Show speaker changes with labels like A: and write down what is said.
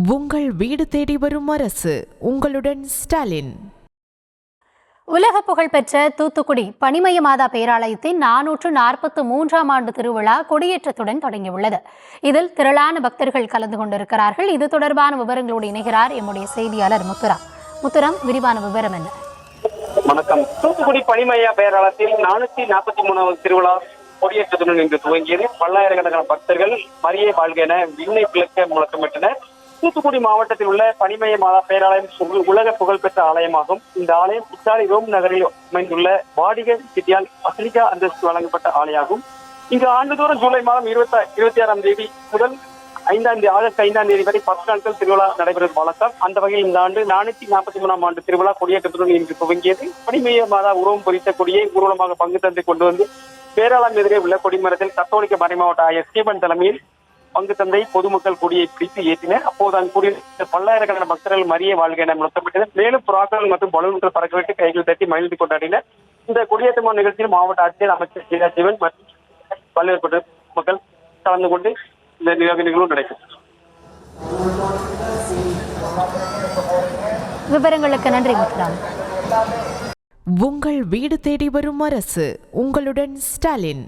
A: உங்கள் வீடு தேடி வரும் அரசு. உங்களுடன் ஸ்டாலின்.
B: உலக புகழ்பெற்ற தூத்துக்குடி பனிமய மாதா பேராலயத்தின் 443ஆம் ஆண்டு திருவிழா கொடியேற்றத்துடன் தொடங்கியுள்ளது. இதில் திரளான பக்தர்கள் கலந்து கொண்டிருக்கிறார்கள். இது தொடர்பான விவரங்களோடு இணைகிறார் எம்முடைய செய்தியாளர் முத்துராம். முத்துராம், விரிவான விவரம் என்ன?
C: வணக்கம். தூத்துக்குடி பனிமய பேராலயத்தில் 443வது திருவிழா கொடியேற்றத்துடன் இன்று துவங்கியது. பல்லாயிரக்கணக்கான பக்தர்கள் மரியே வாழ்க என விண்ணை பிளக்க முழக்கமிட்டனர். தூத்துக்குடி மாவட்டத்தில் உள்ள பனிமய மாதா பேராலயம் உலக புகழ்பெற்ற ஆலயமாகும். இந்த ஆலயம் இத்தாலி ரோம் நகரில் அமைந்துள்ள வாடிகன் சிட்டியால் பசிலிக்கா அந்தஸ்து வழங்கப்பட்ட ஆலயமாகும். இங்கு ஆண்டுதோறும் ஜூலை மாதம் 26ஆம் தேதி முதல் ஆகஸ்ட் 5ஆம் தேதி வரை 10 நாட்கள் திருவிழா நடைபெறும் வழக்கம். அந்த வகையில் இந்த ஆண்டு 443ஆம் ஆண்டு திருவிழா கொடியேற்றத்துடன் இன்று துவங்கியது. பனிமய மாதா உருவம் பொறித்த கொடியை ஊர்வலமாக பங்கு தந்தை கொண்டு வந்து பேராலயம் எதிரே உள்ள கொடிமரத்தில் கத்தோலிக்க மறைமாவட்ட ஆயர் ஸ்டீபன் தலைமையில் பங்கு தந்தை பொதுமக்கள் கொடியை பிடித்து ஏற்றினர். அப்போது அங்கு கூடிய பல்லாயிரக்கணக்கான பக்தர்கள் மரியே வாழ்க என முழக்கமிட்டனர். மேலும் புறாக்கள் மற்றும் பலூன்கள் பறக்கவிட்டு கைகள் தட்டி மகிழ்ந்து கொண்டாடினர். இந்த கொடியேற்றமான நிகழ்ச்சியில் மாவட்ட ஆட்சியர் அமைச்சர் கீதா சிவன் மற்றும் பல்வேறு பொதுமக்கள் கலந்து கொண்டு இந்த நிகழ்வு நடைபெறும்.
B: விவரங்களுக்கு நன்றி முத்துராம்.
A: உங்கள் வீடு தேடி வரும் அரசு. உங்களுடன் ஸ்டாலின்.